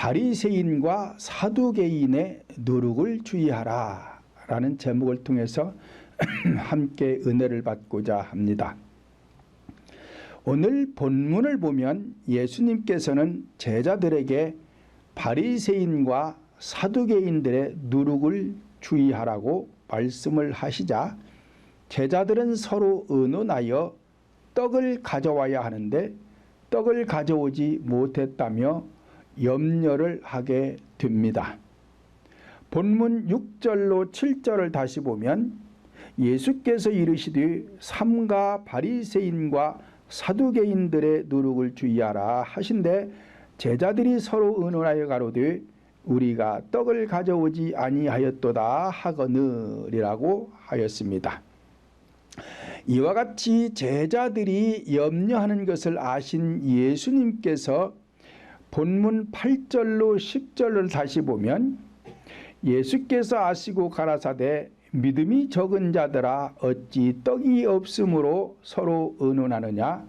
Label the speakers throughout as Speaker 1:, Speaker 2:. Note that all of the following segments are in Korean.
Speaker 1: 바리새인과 사두개인의 누룩을 주의하라 라는 제목을 통해서 함께 은혜를 받고자 합니다. 오늘 본문을 보면 예수님께서는 제자들에게 바리새인과 사두개인들의 누룩을 주의하라고 말씀을 하시자 제자들은 서로 의논하여 떡을 가져와야 하는데 떡을 가져오지 못했다며 염려를 하게 됩니다. 본문 6절로 7절을 다시 보면 예수께서 이르시되 삼가 바리새인과 사두개인들의 누룩을 주의하라 하신대 제자들이 서로 의논하여 가로되 우리가 떡을 가져오지 아니하였도다 하거늘이라고 하였습니다. 이와 같이 제자들이 염려하는 것을 아신 예수님께서 본문 8절로 10절을 다시 보면 예수께서 아시고 가라사대 믿음이 적은 자들아 어찌 떡이 없으므로 서로 의논하느냐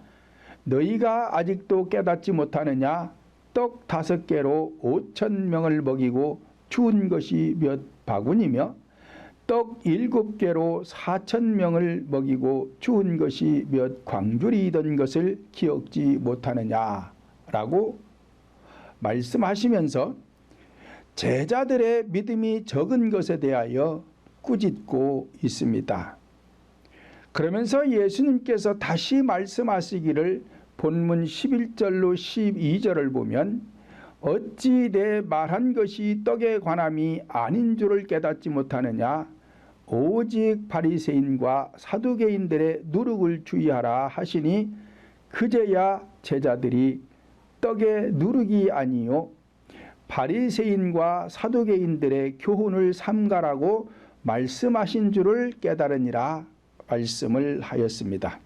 Speaker 1: 너희가 아직도 깨닫지 못하느냐 떡 5개로 5,000명을 먹이고 주운 것이 몇 바구니며 떡 7개로 4,000명을 먹이고 주운 것이 몇 광주리이던 것을 기억지 못하느냐라고 말씀하시면서 제자들의 믿음이 적은 것에 대하여 꾸짖고 있습니다. 그러면서 예수님께서 다시 말씀하시기를 본문 11절로 12절을 보면 어찌 내 말한 것이 떡에 관함이 아닌 줄을 깨닫지 못하느냐 오직 바리새인과 사두개인들의 누룩을 주의하라 하시니 그제야 제자들이 떡의 누룩이 아니요 바리새인과 사두개인들의 교훈을 삼가라고 말씀하신 줄을 깨달으니라 말씀을 하였습니다.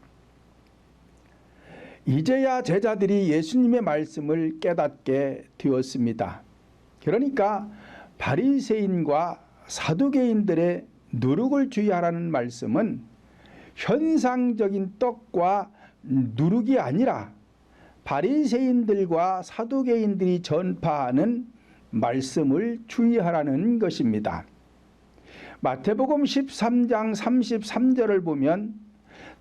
Speaker 1: 이제야 제자들이 예수님의 말씀을 깨닫게 되었습니다. 그러니까 바리새인과 사두개인들의 누룩을 주의하라는 말씀은 현상적인 떡과 누룩이 아니라 바리새인들과 사두개인들이 전파하는 말씀을 주의하라는 것입니다. 마태복음 13장 33절을 보면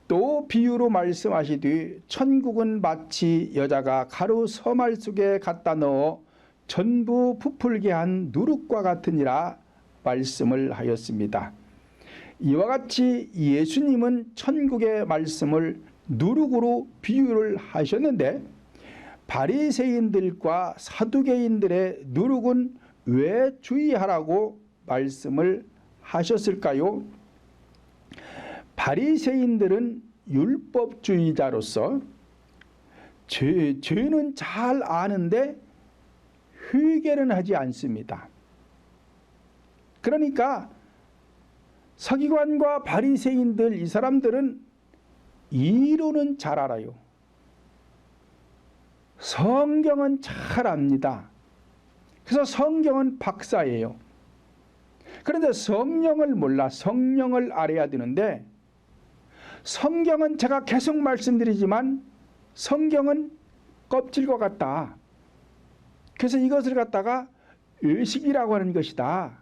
Speaker 1: 또 비유로 말씀하시되 천국은 마치 여자가 가루 서말 속에 갖다 넣어 전부 부풀게 한 누룩과 같으니라 말씀을 하였습니다. 이와 같이 예수님은 천국의 말씀을 누룩으로 비유를 하셨는데 바리새인들과 사두개인들의 누룩은 왜 주의하라고 말씀을 하셨을까요? 바리새인들은 율법주의자로서 죄는 잘 아는데 회개는 하지 않습니다. 그러니까 서기관과 바리새인들 이 사람들은 이론은 잘 알아요. 성경은 잘 압니다. 그래서 성경은 박사예요. 그런데 성령을 몰라 성령을 알아야 되는데 성경은 제가 계속 말씀드리지만 성경은 껍질과 같다. 그래서 이것을 갖다가 의식이라고 하는 것이다.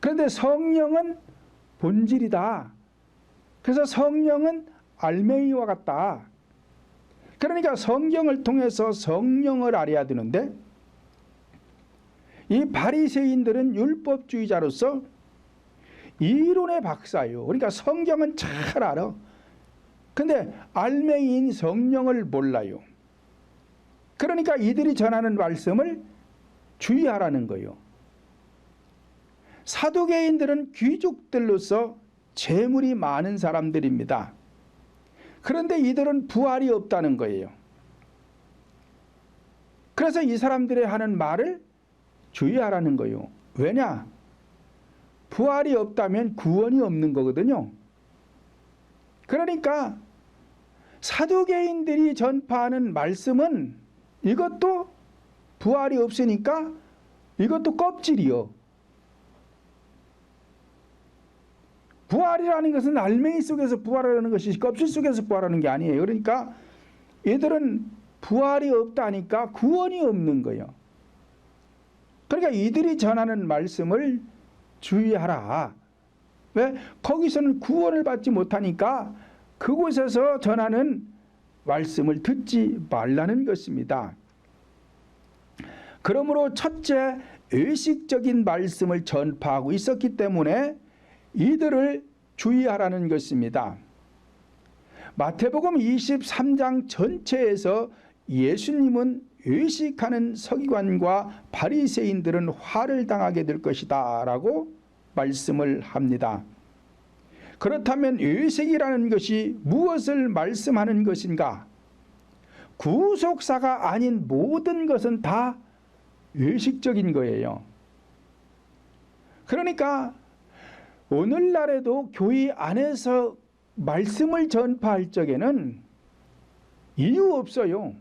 Speaker 1: 그런데 성령은 본질이다. 그래서 성령은 알맹이와 같다. 그러니까 성경을 통해서 성령을 알아야 되는데 이 바리새인들은 율법주의자로서 이론의 박사예요. 그러니까 성경은 잘 알아. 근데 알맹이인 성령을 몰라요. 그러니까 이들이 전하는 말씀을 주의하라는 거예요. 사두개인들은 귀족들로서 재물이 많은 사람들입니다. 그런데 이들은 부활이 없다는 거예요. 그래서 이 사람들이 하는 말을 주의하라는 거예요. 왜냐? 부활이 없다면 구원이 없는 거거든요. 그러니까 사두개인들이 전파하는 말씀은 이것도 부활이 없으니까 이것도 껍질이요. 부활이라는 것은 알맹이 속에서 부활하는 것이 껍질 속에서 부활하는 게 아니에요. 그러니까 얘들은 부활이 없다니까 구원이 없는 거예요. 그러니까 이들이 전하는 말씀을 주의하라. 왜? 거기서는 구원을 받지 못하니까 그곳에서 전하는 말씀을 듣지 말라는 것입니다. 그러므로 첫째, 의식적인 말씀을 전파하고 있었기 때문에 이들을 주의하라는 것입니다. 마태복음 23장 전체에서 예수님은 의식하는 서기관과 바리새인들은 화를 당하게 될 것이다 라고 말씀을 합니다. 그렇다면 의식이라는 것이 무엇을 말씀하는 것인가? 구속사가 아닌 모든 것은 다 의식적인 거예요. 그러니까 오늘날에도 교회 안에서 말씀을 전파할 적에는 이유 없어요.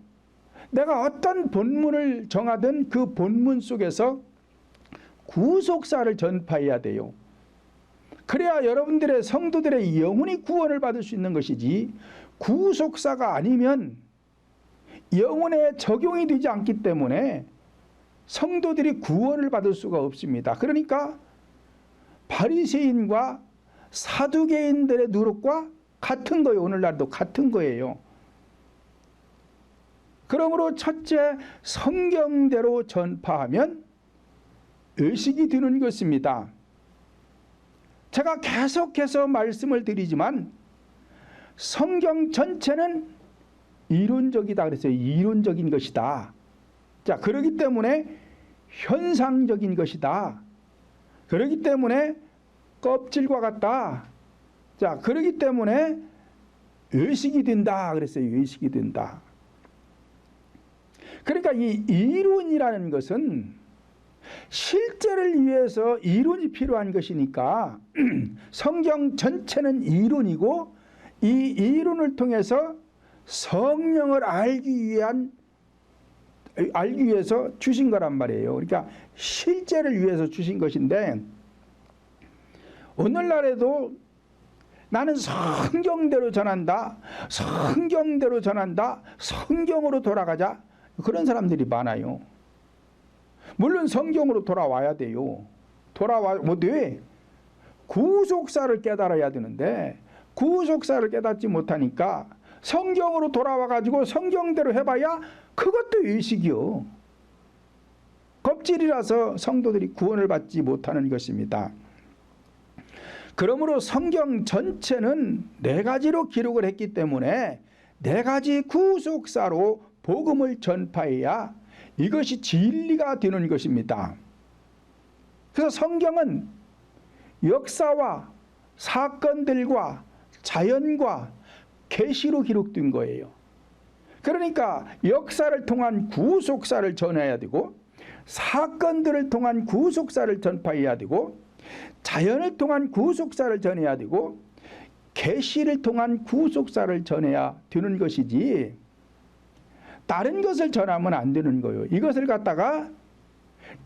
Speaker 1: 내가 어떤 본문을 정하든 그 본문 속에서 구속사를 전파해야 돼요. 그래야 여러분들의 성도들의 영혼이 구원을 받을 수 있는 것이지, 구속사가 아니면 영혼에 적용이 되지 않기 때문에 성도들이 구원을 받을 수가 없습니다. 그러니까 바리새인과 사두개인들의 누룩과 같은 거예요. 오늘날도 같은 거예요. 그러므로 첫째, 성경대로 전파하면 의식이 드는 것입니다. 제가 계속해서 말씀을 드리지만 성경 전체는 이론적이다 그랬어요. 이론적인 것이다. 자, 그렇기 때문에 현상적인 것이다. 그렇기 때문에 껍질과 같다. 자, 그렇기 때문에 의식이 된다 그랬어요. 의식이 된다. 그러니까 이 이론이라는 것은 실제를 위해서 이론이 필요한 것이니까 성경 전체는 이론이고, 이 이론을 통해서 성령을 알기 위해서 주신 거란 말이에요. 그러니까 실제를 위해서 주신 것인데, 오늘날에도 나는 성경대로 전한다, 성경대로 전한다, 성경으로 돌아가자, 그런 사람들이 많아요. 물론 성경으로 돌아와야 돼요. 뭐 돼? 구속사를 깨달아야 되는데 구속사를 깨닫지 못하니까 성경으로 돌아와가지고 성경대로 해봐야 그것도 의식이요. 껍질이라서 성도들이 구원을 받지 못하는 것입니다. 그러므로 성경 전체는 4가지로 기록을 했기 때문에 4가지 구속사로 복음을 전파해야 이것이 진리가 되는 것입니다. 그래서 성경은 역사와 사건들과 자연과 계시로 기록된 거예요. 그러니까 역사를 통한 구속사를 전해야 되고, 사건들을 통한 구속사를 전파해야 되고, 자연을 통한 구속사를 전해야 되고, 계시를 통한 구속사를 전해야 되는 것이지, 다른 것을 전하면 안 되는 거예요. 이것을 갖다가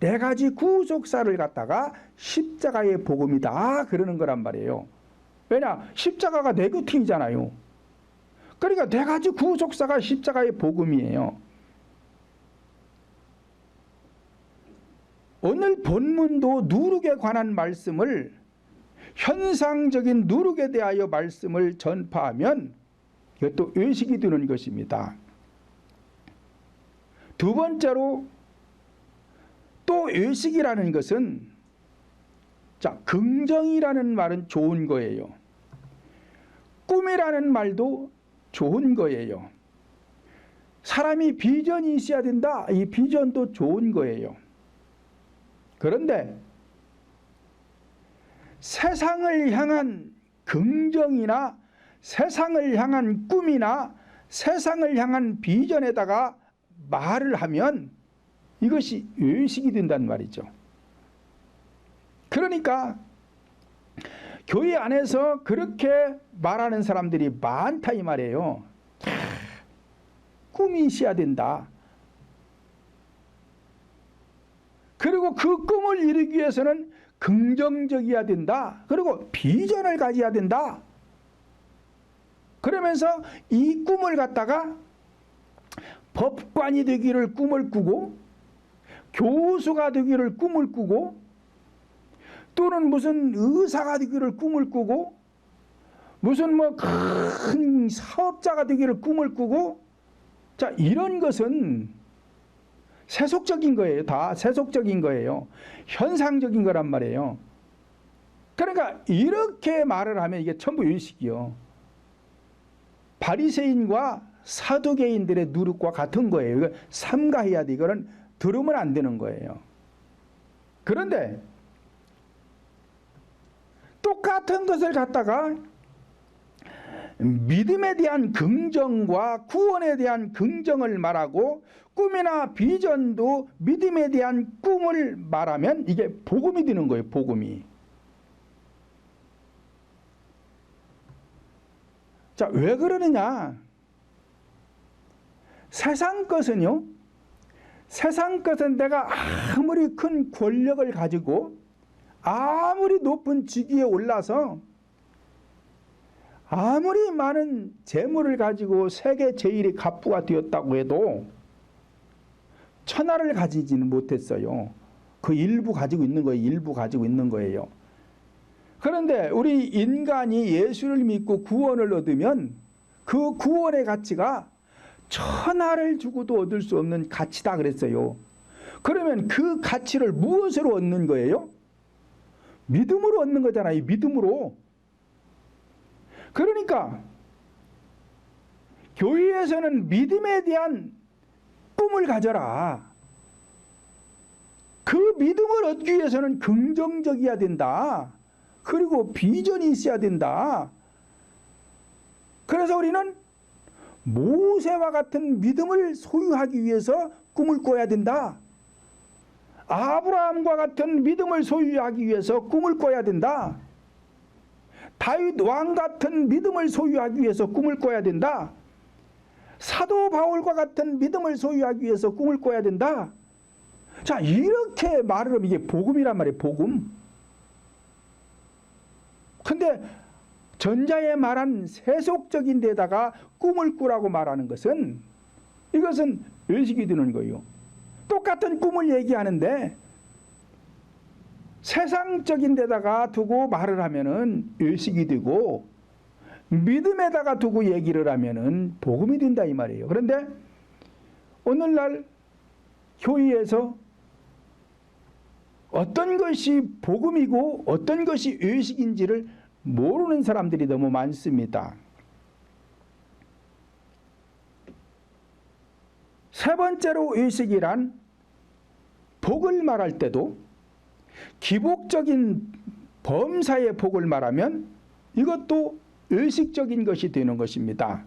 Speaker 1: 4가지 구속사를 갖다가 십자가의 복음이다 그러는 거란 말이에요. 왜냐? 십자가가 네거팅이잖아요. 그러니까 4가지 구속사가 십자가의 복음이에요. 오늘 본문도 누룩에 관한 말씀을, 현상적인 누룩에 대하여 말씀을 전파하면 이것도 의식이 되는 것입니다. 두 번째로, 또 의식이라는 것은, 자, 긍정이라는 말은 좋은 거예요. 꿈이라는 말도 좋은 거예요. 사람이 비전이 있어야 된다, 이 비전도 좋은 거예요. 그런데 세상을 향한 긍정이나 세상을 향한 꿈이나 세상을 향한 비전에다가 말을 하면 이것이 의식이 된단 말이죠. 그러니까 교회 안에서 그렇게 말하는 사람들이 많다 이 말이에요. 꿈이 있어야 된다. 그리고 그 꿈을 이루기 위해서는 긍정적이어야 된다. 그리고 비전을 가져야 된다. 그러면서 이 꿈을 갖다가 법관이 되기를 꿈을 꾸고, 교수가 되기를 꿈을 꾸고 또는 무슨 의사가 되기를 꿈을 꾸고 무슨 뭐 큰 사업자가 되기를 꿈을 꾸고 자 이런 것은 세속적인 거예요. 다 세속적인 거예요. 현상적인 거란 말이에요. 그러니까 이렇게 말을 하면 이게 전부 의식이요. 바리새인과 사두개인들의 누룩과 같은 거예요. 이거 삼가해야 돼. 이거는 들으면 안 되는 거예요. 그런데 똑같은 것을 갖다가 믿음에 대한 긍정과 구원에 대한 긍정을 말하고 꿈이나 비전도 믿음에 대한 꿈을 말하면 이게 복음이 되는 거예요. 복음이. 자, 왜 그러느냐? 세상 것은요. 세상 것은 내가 아무리 큰 권력을 가지고 아무리 높은 직위에 올라서 아무리 많은 재물을 가지고 세계 제1의 갑부가 되었다고 해도 천하를 가지지는 못했어요. 그 일부 가지고 있는 거예요. 일부 가지고 있는 거예요. 그런데 우리 인간이 예수를 믿고 구원을 얻으면 그 구원의 가치가 천하를 주고도 얻을 수 없는 가치다 그랬어요. 그러면 그 가치를 무엇으로 얻는 거예요? 믿음으로 얻는 거잖아요. 믿음으로. 그러니까 교회에서는 믿음에 대한 꿈을 가져라. 그 믿음을 얻기 위해서는 긍정적이어야 된다. 그리고 비전이 있어야 된다. 그래서 우리는 모세와 같은 믿음을 소유하기 위해서 꿈을 꿔야 된다. 아브라함과 같은 믿음을 소유하기 위해서 꿈을 꿔야 된다. 다윗 왕 같은 믿음을 소유하기 위해서 꿈을 꿔야 된다. 사도 바울과 같은 믿음을 소유하기 위해서 꿈을 꿔야 된다. 자, 이렇게 말을 하면 이게 복음이란 말이에요. 복음. 근데 전자에 말한 세속적인 데다가 꿈을 꾸라고 말하는 것은 이것은 의식이 드는 거예요. 똑같은 꿈을 얘기하는데 세상적인 데다가 두고 말을 하면은 의식이 되고 믿음에다가 두고 얘기를 하면은 복음이 된다 이 말이에요. 그런데 오늘날 교회에서 어떤 것이 복음이고 어떤 것이 의식인지를 모르는 사람들이 너무 많습니다. 세 번째로 의식이란 복을 말할 때도 기복적인 범사의 복을 말하면 이것도 의식적인 것이 되는 것입니다.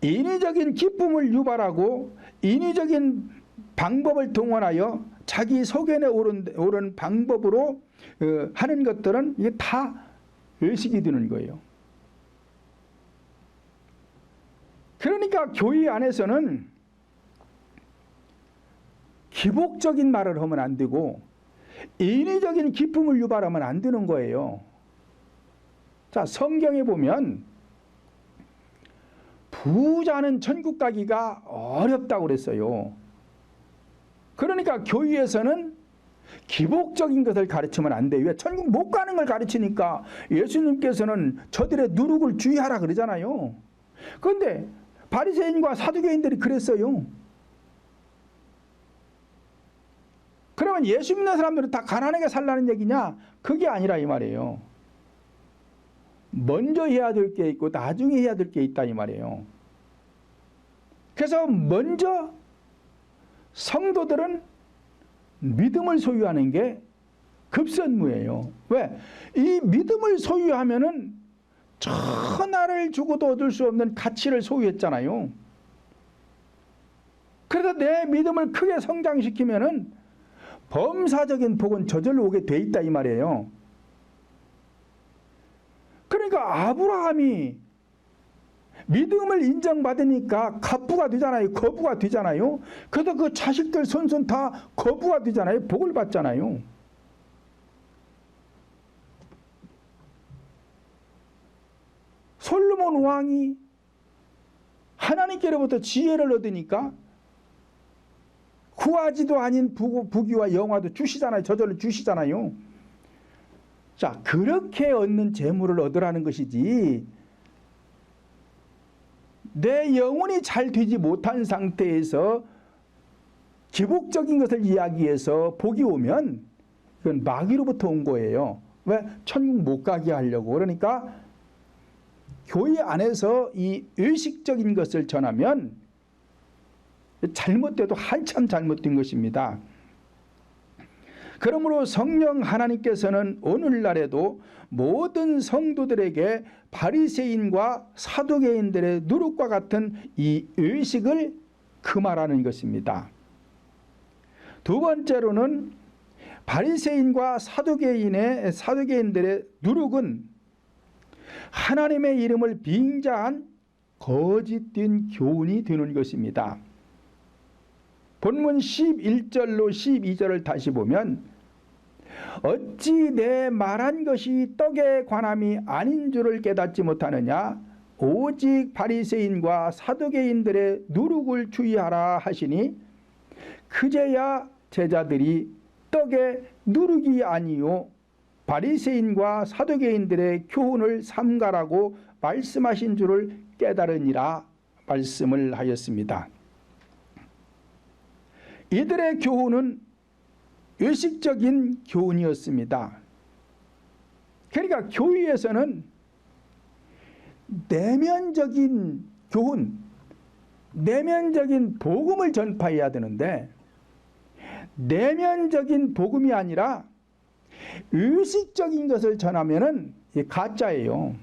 Speaker 1: 인위적인 기쁨을 유발하고 인위적인 방법을 동원하여 자기 소견에 오른 방법으로 하는 것들은 이게 다 의식이 되는 거예요. 그러니까 교회 안에서는 기복적인 말을 하면 안 되고 인위적인 기쁨을 유발하면 안 되는 거예요. 자, 성경에 보면 부자는 천국 가기가 어렵다고 그랬어요. 그러니까 교회에서는 기복적인 것을 가르치면 안 돼요. 왜? 천국 못 가는 걸 가르치니까 예수님께서는 저들의 누룩을 주의하라 그러잖아요. 그런데 바리새인과 사두개인들이 그랬어요. 그러면 예수 믿는 사람들은 다 가난하게 살라는 얘기냐? 그게 아니라 이 말이에요. 먼저 해야 될 게 있고 나중에 해야 될 게 있다 이 말이에요. 그래서 먼저 성도들은 믿음을 소유하는 게 급선무예요. 왜? 이 믿음을 소유하면은 천하를 주고도 얻을 수 없는 가치를 소유했잖아요. 그래서 내 믿음을 크게 성장시키면은 범사적인 복은 저절로 오게 돼 있다 이 말이에요. 그러니까 아브라함이 믿음을 인정받으니까 갑부가 되잖아요. 거부가 되잖아요. 그래서 그 자식들 손손 다 거부가 되잖아요. 복을 받잖아요. 솔로몬 왕이 하나님께로부터 지혜를 얻으니까 구하지도 아닌 부귀와 영화도 주시잖아요. 저절로 주시잖아요. 자, 그렇게 얻는 재물을 얻으라는 것이지, 내 영혼이 잘 되지 못한 상태에서 기복적인 것을 이야기해서 복이 오면 이건 마귀로부터 온 거예요. 왜? 천국 못 가게 하려고. 그러니까 교회 안에서 이 의식적인 것을 전하면 잘못돼도 한참 잘못된 것입니다. 그러므로 성령 하나님께서는 오늘날에도 모든 성도들에게 바리새인과 사두개인들의 누룩과 같은 이 의식을 금하라는 것입니다. 두 번째로는 바리새인과 사두개인들의 누룩은 하나님의 이름을 빙자한 거짓된 교훈이 되는 것입니다. 본문 11절로 12절을 다시 보면 어찌 내 말한 것이 떡에 관함이 아닌 줄을 깨닫지 못하느냐 오직 바리새인과 사두개인들의 누룩을 주의하라 하시니 그제야 제자들이 떡에 누룩이 아니요 바리새인과 사두개인들의 교훈을 삼가라고 말씀하신 줄을 깨달으니라 말씀을 하였습니다. 이들의 교훈은 의식적인 교훈이었습니다. 그러니까 교회에서는 내면적인 교훈, 내면적인 복음을 전파해야 되는데 내면적인 복음이 아니라 의식적인 것을 전하면은 가짜예요.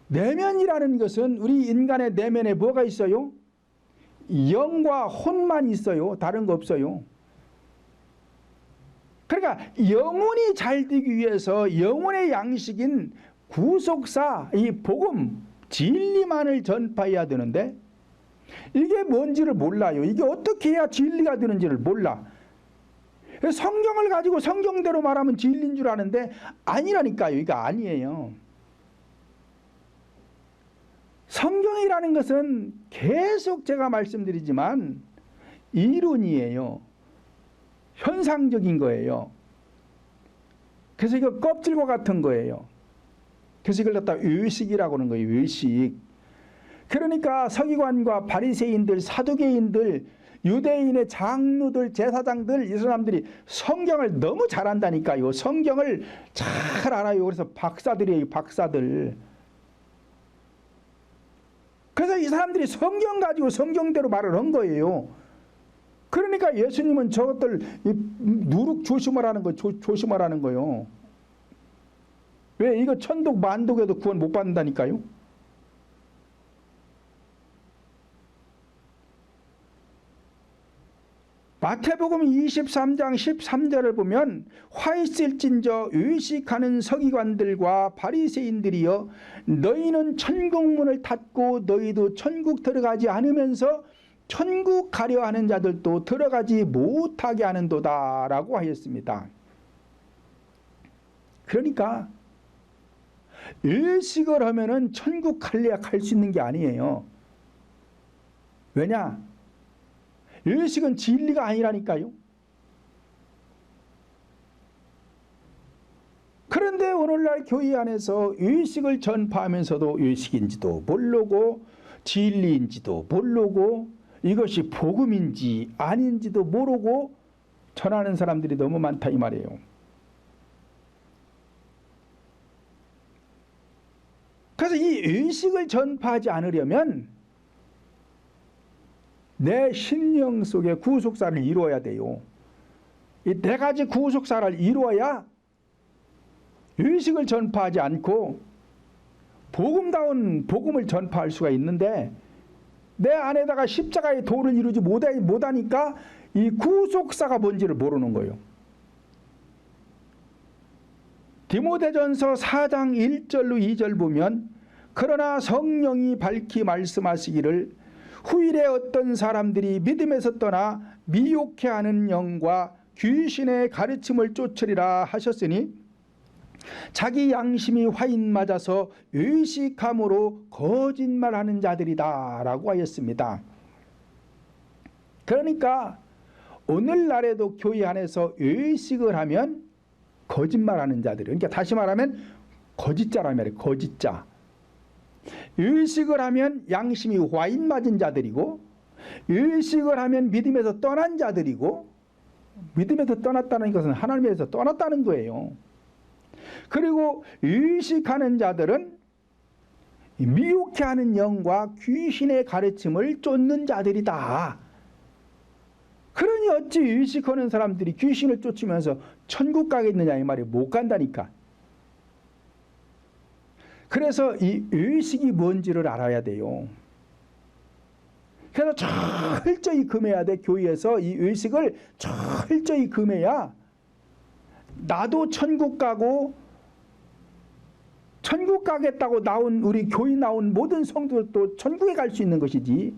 Speaker 1: 내면이라는 것은 우리 인간의 내면에 뭐가 있어요? 영과 혼만 있어요. 다른 거 없어요. 그러니까 영혼이 잘 되기 위해서 영혼의 양식인 구속사, 이 복음, 진리만을 전파해야 되는데 이게 뭔지를 몰라요. 이게 어떻게 해야 진리가 되는지를 몰라. 성경을 가지고 성경대로 말하면 진리인 줄 아는데 아니라니까요. 이거 아니에요. 성경이라는 것은 계속 제가 말씀드리지만 이론이에요. 현상적인 거예요. 그래서 이거 껍질과 같은 거예요. 그래서 이걸 갖다 의식이라고 하는 거예요. 의식. 그러니까 서기관과 바리새인들, 사두개인들, 유대인의 장로들, 제사장들, 이 사람들이 성경을 너무 잘한다니까요. 성경을 잘 알아요. 그래서 박사들이에요. 박사들. 그래서 이 사람들이 성경 가지고 성경대로 말을 한 거예요. 그러니까 예수님은 저것들 누룩 조심하라는 거, 조심하라는 거요. 왜? 이거 천독 만독에도 구원 못 받는다니까요. 마태복음 23장 13절을 보면 화 있을진저 의식하는 서기관들과 바리새인들이여 너희는 천국문을 닫고 너희도 천국 들어가지 않으면서 천국 가려 하는 자들도 들어가지 못하게 하는도다 라고 하였습니다. 그러니까 의식을 하면은 천국 갈래야 갈 수 있는 게 아니에요. 왜냐? 의식은 진리가 아니라니까요. 그런데 오늘날 교회 안에서 의식을 전파하면서도 의식인지도 모르고 진리인지도 모르고 이것이 복음인지 아닌지도 모르고 전하는 사람들이 너무 많다 이 말이에요. 그래서 이 의식을 전파하지 않으려면 내 심령 속에 구속사를 이루어야 돼요. 이 네 가지 구속사를 이루어야 의식을 전파하지 않고 복음다운 복음을 전파할 수가 있는데 내 안에다가 십자가의 도를 이루지 못하니까 이 구속사가 뭔지를 모르는 거예요. 디모데전서 4장 1절로 2절 보면 그러나 성령이 밝히 말씀하시기를 후일에 어떤 사람들이 믿음에서 떠나 미혹해하는 영과 귀신의 가르침을 쫓으리라 하셨으니 자기 양심이 화인 맞아서 의식함으로 거짓말하는 자들이다 라고 하였습니다. 그러니까 오늘날에도 교회 안에서 의식을 하면 거짓말하는 자들이, 그러니까 다시 말하면 거짓자란 말이에요. 거짓자. 의식을 하면 양심이 와인 맞은 자들이고, 의식을 하면 믿음에서 떠난 자들이고, 믿음에서 떠났다는 것은 하나님에서 떠났다는 거예요. 그리고 의식하는 자들은 미혹해 하는 영과 귀신의 가르침을 쫓는 자들이다. 그러니 어찌 의식하는 사람들이 귀신을 쫓으면서 천국 가겠느냐 이 말이, 못 간다니까. 그래서 이 의식이 뭔지를 알아야 돼요. 그래서 철저히 금해야 돼. 교회에서 이 의식을 철저히 금해야 나도 천국 가고, 천국 가겠다고 나온 우리 교회 나온 모든 성도들도 천국에 갈 수 있는 것이지.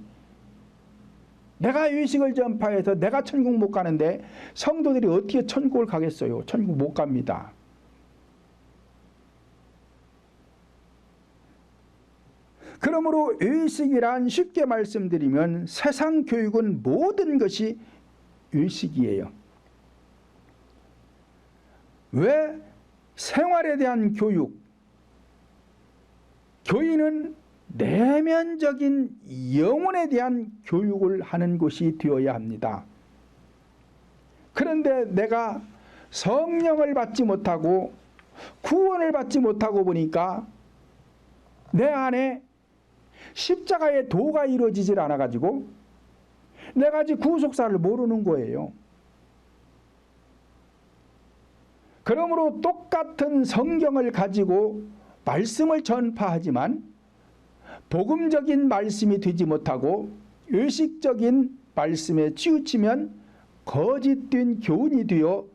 Speaker 1: 내가 의식을 전파해서 내가 천국 못 가는데 성도들이 어떻게 천국을 가겠어요? 천국 못 갑니다. 그러므로 의식이란 쉽게 말씀드리면 세상 교육은 모든 것이 의식이에요. 왜? 생활에 대한 교육, 교인은 내면적인 영혼에 대한 교육을 하는 곳이 되어야 합니다. 그런데 내가 성령을 받지 못하고 구원을 받지 못하고 보니까 내 안에 십자가의 도가 이루어지질 않아가지고 내가 아직 구속사를 모르는 거예요. 그러므로 똑같은 성경을 가지고 말씀을 전파하지만 복음적인 말씀이 되지 못하고 의식적인 말씀에 치우치면 거짓된 교훈이 되어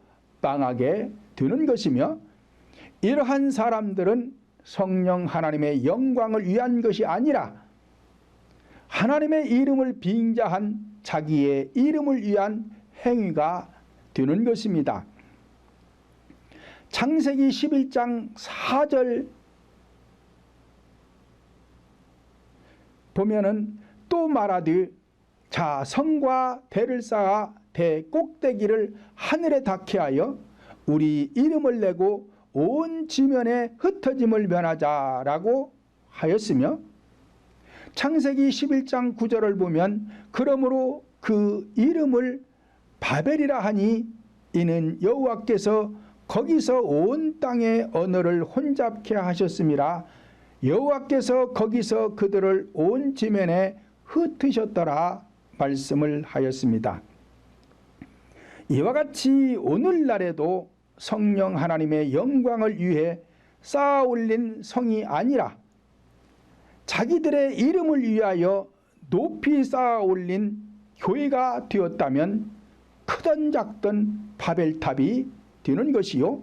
Speaker 1: 망하게 되는 것이며, 이러한 사람들은 성령 하나님의 영광을 위한 것이 아니라 하나님의 이름을 빙자한 자기의 이름을 위한 행위가 되는 것입니다. 창세기 11장 4절 보면은 또 말하되 자 성과 대를 쌓아 대 꼭대기를 하늘에 닿게 하여 우리 이름을 내고 온 지면에 흩어짐을 면하자라고 하였으며, 창세기 11장 9절을 보면 그러므로 그 이름을 바벨이라 하니 이는 여호와께서 거기서 온 땅의 언어를 혼잡케 하셨음이라. 여호와께서 거기서 그들을 온 지면에 흩으셨더라 말씀을 하였습니다. 이와 같이 오늘날에도 성령 하나님의 영광을 위해 쌓아 올린 성이 아니라 자기들의 이름을 위하여 높이 쌓아 올린 교회가 되었다면 크든 작든 바벨탑이 되는 것이요,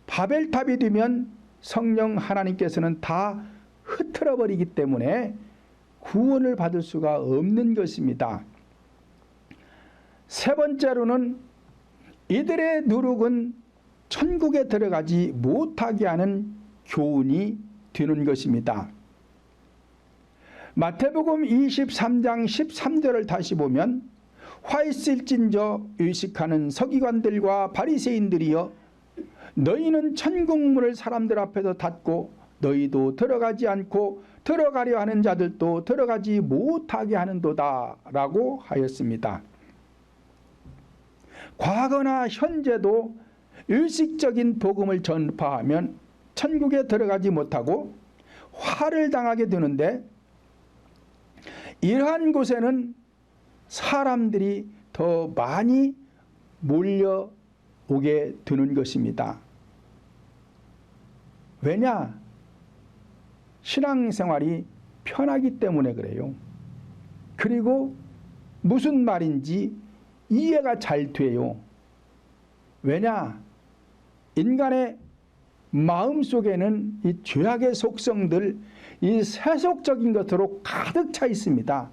Speaker 1: 바벨탑이 되면 성령 하나님께서는 다 흩어져 버리기 때문에 구원을 받을 수가 없는 것입니다. 세 번째로는 이들의 누룩은 천국에 들어가지 못하게 하는 교훈이 되는 것입니다. 마태복음 23장 13절을 다시 보면 화 있을진저 의식하는 서기관들과 바리새인들이여 너희는 천국문을 사람들 앞에서 닫고 너희도 들어가지 않고 들어가려 하는 자들도 들어가지 못하게 하는도다 라고 하였습니다. 과거나 현재도 의식적인 복음을 전파하면 천국에 들어가지 못하고 화를 당하게 되는데, 이러한 곳에는 사람들이 더 많이 몰려오게 되는 것입니다. 왜냐? 신앙생활이 편하기 때문에 그래요. 그리고 무슨 말인지 이해가 잘 돼요. 왜냐? 인간의 마음속에는 이 죄악의 속성들, 이 세속적인 것으로 가득 차 있습니다.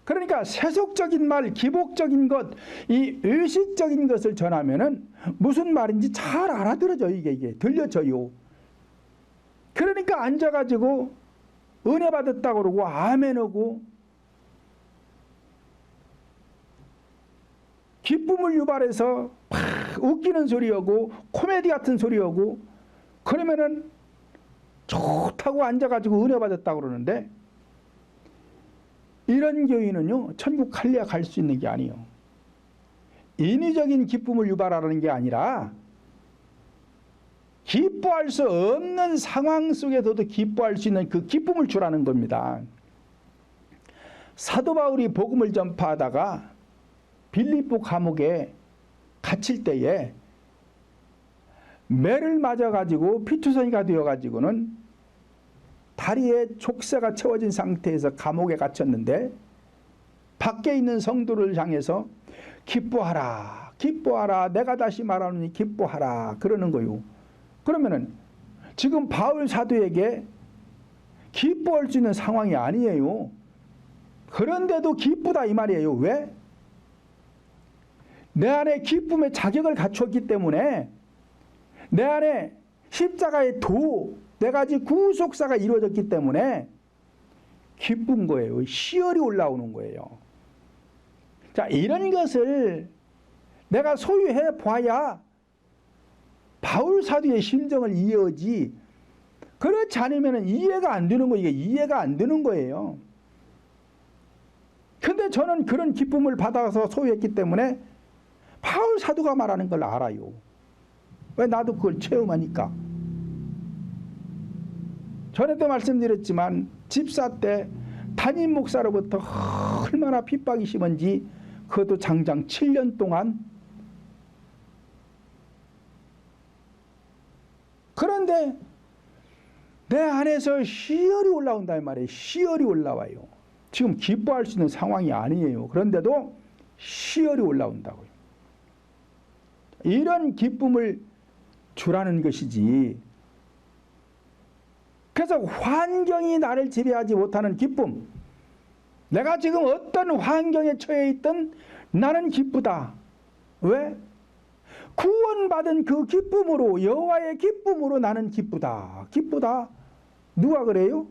Speaker 1: 그러니까 세속적인 말, 기복적인 것, 이 의식적인 것을 전하면은 무슨 말인지 잘 알아들어져요. 이게 들려져요. 그러니까 앉아가지고 은혜 받았다고 그러고 아멘하고 기쁨을 유발해서 막 웃기는 소리하고 코미디 같은 소리하고 그러면은 좋다고 앉아가지고 은혜 받았다고 그러는데 이런 교인은요 천국 할래야 갈 수 있는 게 아니에요. 인위적인 기쁨을 유발하는 게 아니라 기뻐할 수 없는 상황 속에서도 기뻐할 수 있는 그 기쁨을 주라는 겁니다. 사도 바울이 복음을 전파하다가 빌립보 감옥에 갇힐 때에 매를 맞아가지고 피투성이가 되어가지고는 다리에 족쇄가 채워진 상태에서 감옥에 갇혔는데 밖에 있는 성도를 향해서 기뻐하라 기뻐하라 내가 다시 말하노니 기뻐하라 그러는 거요. 그러면은 지금 바울 사도에게 기뻐할 수 있는 상황이 아니에요. 그런데도 기쁘다 이 말이에요. 왜? 내 안에 기쁨의 자격을 갖췄기 때문에 내 안에 십자가의 도, 네 가지 구속사가 이루어졌기 때문에 기쁜 거예요. 희열이 올라오는 거예요. 자, 이런 것을 내가 소유해 봐야 바울 사도의 심정을 이해하지 그렇지 않으면 이해가 안 되는 거예요. 이게 이해가 안 되는 거예요. 근데 저는 그런 기쁨을 받아서 소유했기 때문에 바울 사도가 말하는 걸 알아요. 왜? 나도 그걸 체험하니까. 전에도 말씀드렸지만 집사 때 담임 목사로부터 얼마나 핍박이 심한지 그것도 장장 7년 동안. 그런데 내 안에서 희열이 올라온다 이 말이에요. 희열이 올라와요. 지금 기뻐할 수 있는 상황이 아니에요. 그런데도 희열이 올라온다고요. 이런 기쁨을 주라는 것이지. 그래서 환경이 나를 지배하지 못하는 기쁨. 내가 지금 어떤 환경에 처해 있든 나는 기쁘다. 왜? 구원받은 그 기쁨으로 여호와의 기쁨으로 나는 기쁘다. 기쁘다. 누가 그래요?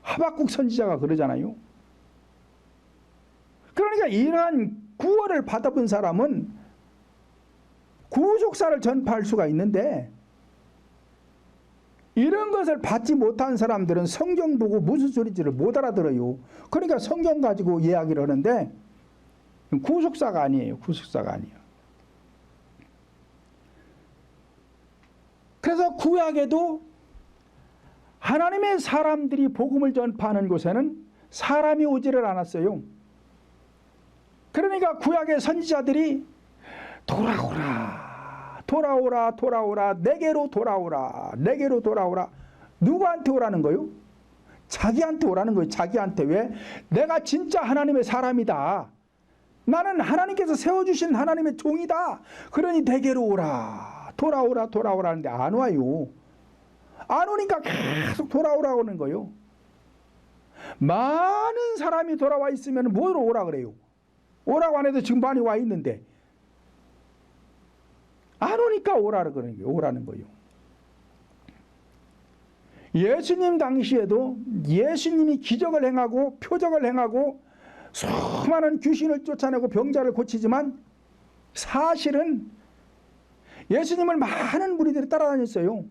Speaker 1: 하박국 선지자가 그러잖아요. 그러니까 이러한 구원을 받아본 사람은 구속사를 전파할 수가 있는데 이런 것을 받지 못한 사람들은 성경 보고 무슨 소리인지를 못 알아들어요. 그러니까 성경 가지고 이야기를 하는데 구속사가 아니에요. 구속사가 아니에요. 그래서 구약에도 하나님의 사람들이 복음을 전파하는 곳에는 사람이 오지를 않았어요. 그러니까 구약의 선지자들이 돌아오라 돌아오라 돌아오라 내게로 돌아오라 내게로 돌아오라. 누구한테 오라는 거요? 자기한테 오라는 거예요. 자기한테. 왜? 내가 진짜 하나님의 사람이다. 나는 하나님께서 세워주신 하나님의 종이다. 그러니 내게로 오라 돌아오라 돌아오라 하는데 안 와요. 안 오니까 계속 돌아오라고 하는 거예요. 많은 사람이 돌아와 있으면 뭐로 오라 그래요? 오라고 안 해도 지금 많이 와 있는데 안 오니까 오라는 거예요. 오라는 거예요. 예수님 당시에도 예수님이 기적을 행하고 표적을 행하고 수많은 귀신을 쫓아내고 병자를 고치지만 사실은 예수님을 많은 무리들이 따라다녔어요.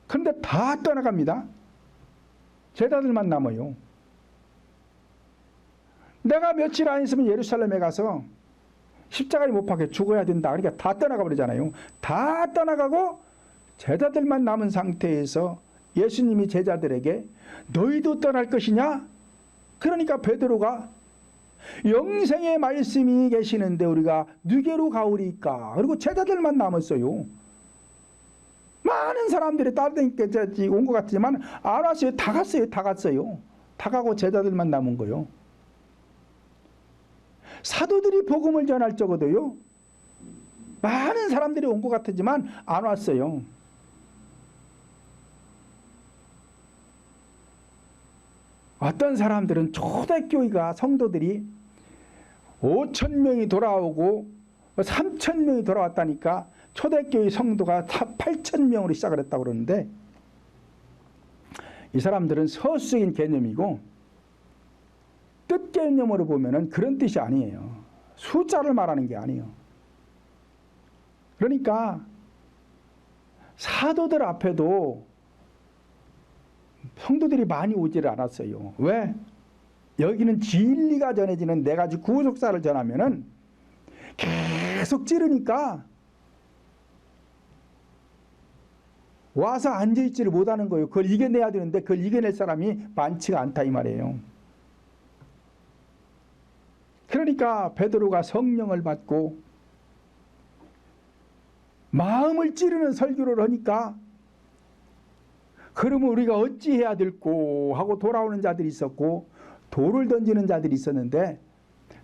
Speaker 1: 그런데 다 떠나갑니다. 제자들만 남아요. 내가 며칠 안 있으면 예루살렘에 가서 십자가에 못 박혀 죽어야 된다. 그러니까 다 떠나가 버리잖아요. 다 떠나가고 제자들만 남은 상태에서 예수님이 제자들에게 너희도 떠날 것이냐? 그러니까 베드로가 영생의 말씀이 계시는데 우리가 누게로 가오리까? 그리고 제자들만 남았어요. 많은 사람들이 따르니까 온 것 같지만 안 왔어요. 다 갔어요. 다 갔어요. 다 가고 제자들만 남은 거요. 사도들이 복음을 전할 적어도요. 많은 사람들이 온 것 같지만 안 왔어요. 어떤 사람들은 초대교회가 성도들이 5,000명이 돌아오고 3,000명이 돌아왔다니까 초대교회 성도가 다 8,000명으로 시작을 했다고 그러는데 이 사람들은 서술적인 개념이고 뜻 개념으로 보면은 그런 뜻이 아니에요. 숫자를 말하는 게 아니에요. 그러니까 사도들 앞에도 성도들이 많이 오지를 않았어요. 왜? 여기는 진리가 전해지는 네 가지 구속사를 전하면은 계속 찌르니까 와서 앉아있지를 못하는 거예요. 그걸 이겨내야 되는데 그걸 이겨낼 사람이 많지가 않다 이 말이에요. 그러니까 베드로가 성령을 받고 마음을 찌르는 설교를 하니까 그러면 우리가 어찌해야 될꼬 하고 돌아오는 자들이 있었고 돌을 던지는 자들이 있었는데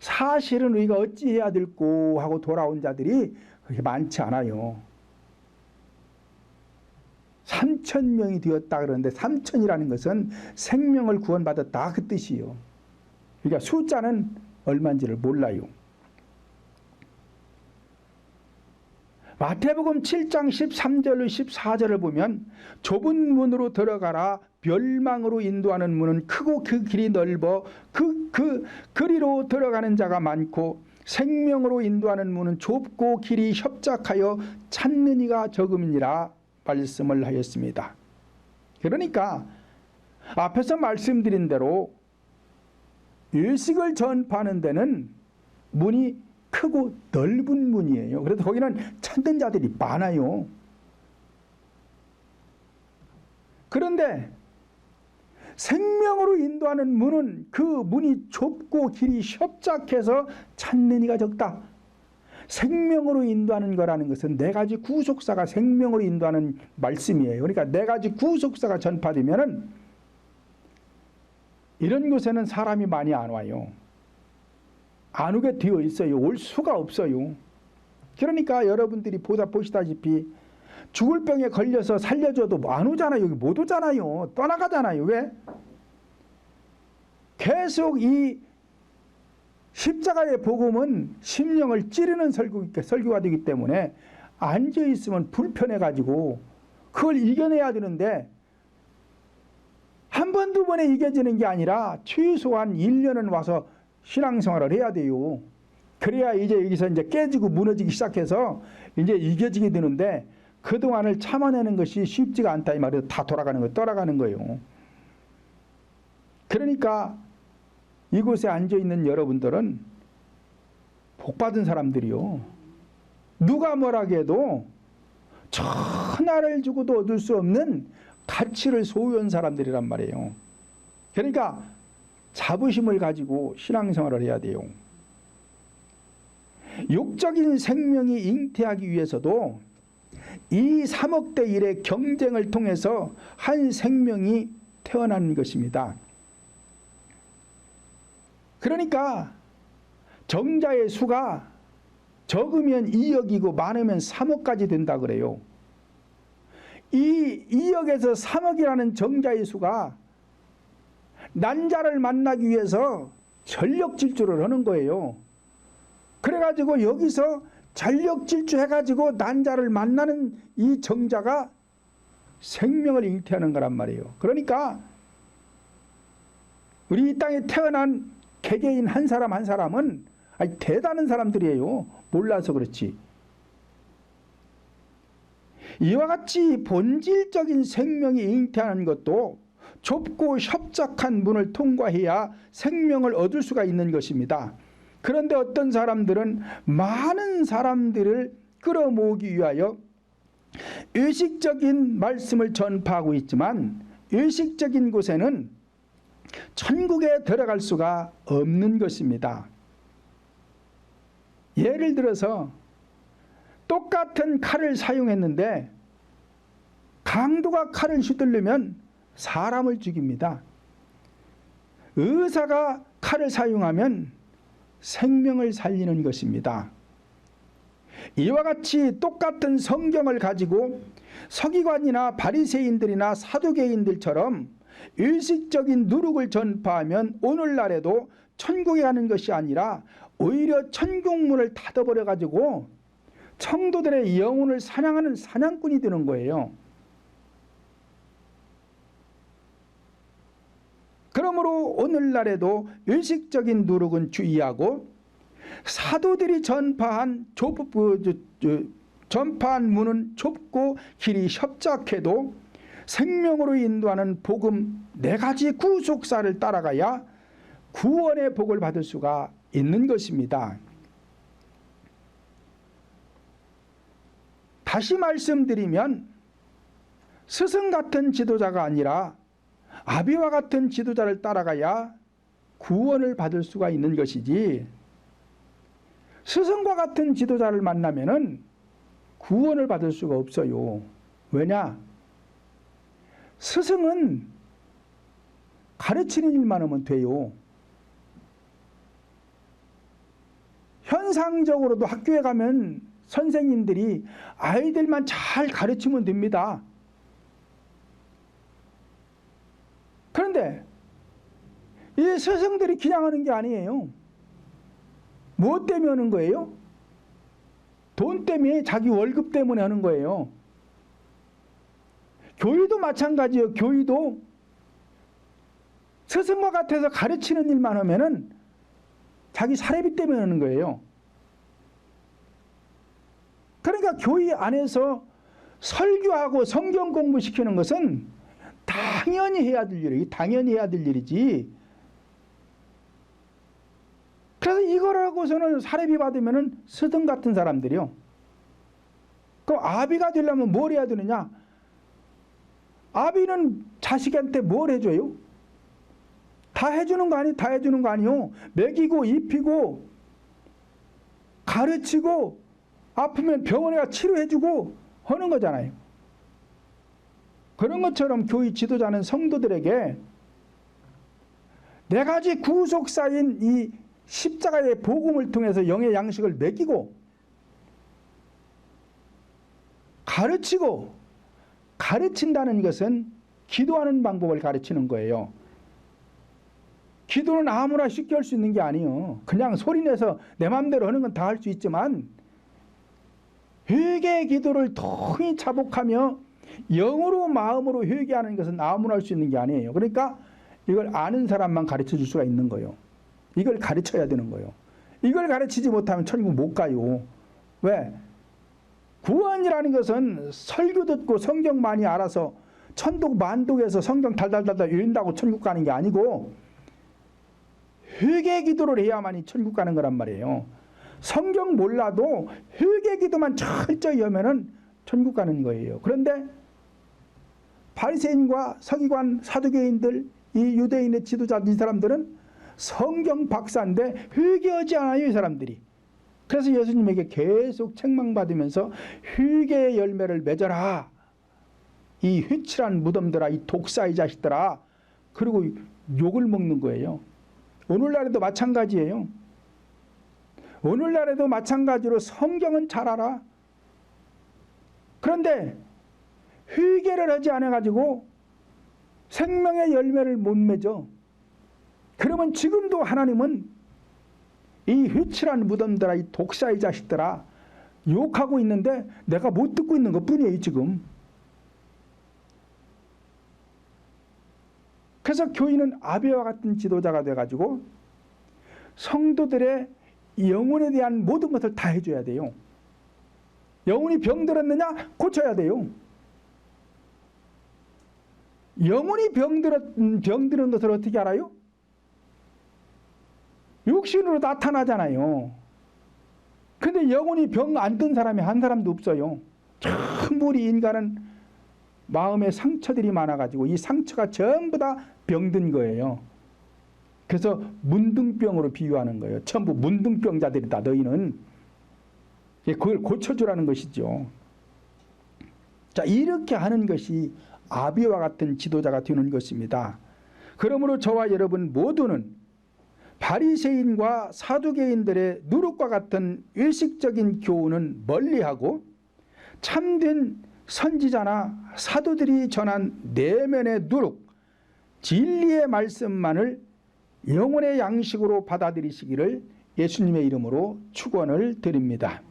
Speaker 1: 사실은 우리가 어찌해야 될꼬 하고 돌아온 자들이 그렇게 많지 않아요. 3,000명이 되었다 그러는데 3,000이라는 것은 생명을 구원받았다 그 뜻이에요. 그러니까 숫자는 얼마인지를 몰라요. 마태복음 7장 13절로 14절을 보면 좁은 문으로 들어가라 멸망으로 인도하는 문은 크고 그 길이 넓어 그리로 들어가는 자가 많고 생명으로 인도하는 문은 좁고 길이 협착하여 찾는 이가 적음이니라 말씀을 하였습니다. 그러니까 앞에서 말씀드린 대로 일식을 전파하는 데는 문이 크고 넓은 문이에요. 그래서 거기는 찾는 자들이 많아요. 그런데 생명으로 인도하는 문은 그 문이 좁고 길이 협착해서 찾는 이가 적다. 생명으로 인도하는 거라는 것은 네 가지 구속사가 생명으로 인도하는 말씀이에요. 그러니까 네 가지 구속사가 전파되면은 이런 곳에는 사람이 많이 안 와요. 안 오게 되어 있어요. 올 수가 없어요. 그러니까 여러분들이 보시다시피 죽을 병에 걸려서 살려줘도 안 오잖아요. 여기 못 오잖아요. 떠나가잖아요. 왜? 계속 이 십자가의 복음은 심령을 찌르는 설교가 되기 때문에 앉아있으면 불편해가지고 그걸 이겨내야 되는데 한 번, 두 번에 이겨지는 게 아니라 최소한 1년은 와서 신앙생활을 해야 돼요. 그래야 이제 여기서 이제 깨지고 무너지기 시작해서 이제 이겨지게 되는데 그동안을 참아내는 것이 쉽지가 않다 이 말이에요. 다 돌아가는 거예요. 떠나가는 거예요. 그러니까 이곳에 앉아있는 여러분들은 복받은 사람들이요. 누가 뭐라고 해도 천하를 주고도 얻을 수 없는 가치를 소유한 사람들이란 말이에요. 그러니까 자부심을 가지고 신앙생활을 해야 돼요. 육적인 생명이 잉태하기 위해서도 이 3억 대 1의 경쟁을 통해서 한 생명이 태어난 것입니다. 그러니까 정자의 수가 적으면 2억이고 많으면 3억까지 된다 그래요. 이 2억에서 3억이라는 정자의 수가 난자를 만나기 위해서 전력 질주를 하는 거예요. 그래가지고 여기서 전력 질주해가지고 난자를 만나는 이 정자가 생명을 잉태하는 거란 말이에요. 그러니까 우리 이 땅에 태어난 개개인 한 사람 한 사람은 대단한 사람들이에요. 몰라서 그렇지. 이와 같이 본질적인 생명이 잉태하는 것도 좁고 협착한 문을 통과해야 생명을 얻을 수가 있는 것입니다. 그런데 어떤 사람들은 많은 사람들을 끌어모으기 위하여 의식적인 말씀을 전파하고 있지만 의식적인 곳에는 천국에 들어갈 수가 없는 것입니다. 예를 들어서 똑같은 칼을 사용했는데 강도가 칼을 휘두르면 사람을 죽입니다. 의사가 칼을 사용하면 생명을 살리는 것입니다. 이와 같이 똑같은 성경을 가지고 서기관이나 바리새인들이나 사두개인들처럼 일식적인 누룩을 전파하면 오늘날에도 천국에 가는 것이 아니라 오히려 천국문을 닫아버려 가지고 성도들의 영혼을 사냥하는 사냥꾼이 되는 거예요. 그러므로 오늘날에도 일식적인 누룩은 주의하고 사도들이 전파한 전파한 문은 좁고 길이 협착해도 생명으로 인도하는 복음 4가지 구속사를 따라가야 구원의 복을 받을 수가 있는 것입니다. 다시 말씀드리면 스승 같은 지도자가 아니라 아비와 같은 지도자를 따라가야 구원을 받을 수가 있는 것이지, 스승과 같은 지도자를 만나면은 구원을 받을 수가 없어요. 왜냐? 스승은 가르치는 일만 하면 돼요. 현상적으로도 학교에 가면 선생님들이 아이들만 잘 가르치면 됩니다. 그런데 이 스승들이 그냥 하는 게 아니에요. 무엇 때문에 하는 거예요? 돈 때문에, 자기 월급 때문에 하는 거예요. 교회도 마찬가지예요. 교회도 스승과 같아서 가르치는 일만 하면은 자기 사례비 때문에 하는 거예요. 그러니까 교회 안에서 설교하고 성경 공부시키는 것은 당연히 해야 될 일이에요. 당연히 해야 될 일이지. 그래서 이걸 하고서는 사례비 받으면은 스승 같은 사람들이요. 그럼 아비가 되려면 뭘 해야 되느냐? 아비는 자식한테 뭘 해줘요? 다 해주는 거 아니에요? 다 해주는 거 아니에요? 먹이고 입히고 가르치고 아프면 병원에 가 치료해주고 하는 거잖아요. 그런 것처럼 교회 지도자는 성도들에게 4가지 구속사인 이 십자가의 복음을 통해서 영의 양식을 먹이고 가르치고, 가르친다는 것은 기도하는 방법을 가르치는 거예요. 기도는 아무나 쉽게 할 수 있는 게 아니에요. 그냥 소리내서 내 마음대로 하는 건 다 할 수 있지만 회개의 기도를 통히 자복하며 영으로 마음으로 회개하는 것은 아무나 할 수 있는 게 아니에요. 그러니까 이걸 아는 사람만 가르쳐 줄 수가 있는 거예요. 이걸 가르쳐야 되는 거예요. 이걸 가르치지 못하면 천국 못 가요. 왜? 구원이라는 것은 설교 듣고 성경 많이 알아서 천독 만독에서 성경 달달달달 읽는다고 천국 가는 게 아니고 회개 기도를 해야만이 천국 가는 거란 말이에요. 성경 몰라도 회개 기도만 철저히 하면은 천국 가는 거예요. 그런데 바리새인과 서기관, 사두개인들, 이 유대인의 지도자, 이 사람들은 성경 박사인데 회개하지 않아요, 이 사람들이. 그래서 예수님에게 계속 책망받으면서 회개의 열매를 맺어라. 이 휘칠한 무덤들아, 이 독사의 자식들아. 그리고 욕을 먹는 거예요. 오늘날에도 마찬가지예요. 오늘날에도 마찬가지로 성경은 잘 알아. 그런데 회개를 하지 않아가지고 생명의 열매를 못 맺어. 그러면 지금도 하나님은 이 휘칠한 무덤들아, 이 독사의 자식들아 욕하고 있는데 내가 못 듣고 있는 것뿐이에요, 지금. 그래서 교인은 아비와 같은 지도자가 돼가지고 성도들의 영혼에 대한 모든 것을 다 해줘야 돼요. 영혼이 병들었느냐? 고쳐야 돼요. 영혼이 병들은 것을 어떻게 알아요? 육신으로 나타나잖아요. 근데 영혼이 병 안 든 사람이 한 사람도 없어요. 전부 우리 인간은 마음에 상처들이 많아가지고 이 상처가 전부 다 병든 거예요. 그래서 문둥병으로 비유하는 거예요. 전부 문둥병자들이다, 너희는. 그걸 고쳐주라는 것이죠. 자, 이렇게 하는 것이 아비와 같은 지도자가 되는 것입니다. 그러므로 저와 여러분 모두는 바리새인과 사두개인들의 누룩과 같은 일식적인 교훈은 멀리하고 참된 선지자나 사도들이 전한 내면의 누룩, 진리의 말씀만을 영혼의 양식으로 받아들이시기를 예수님의 이름으로 축원을 드립니다.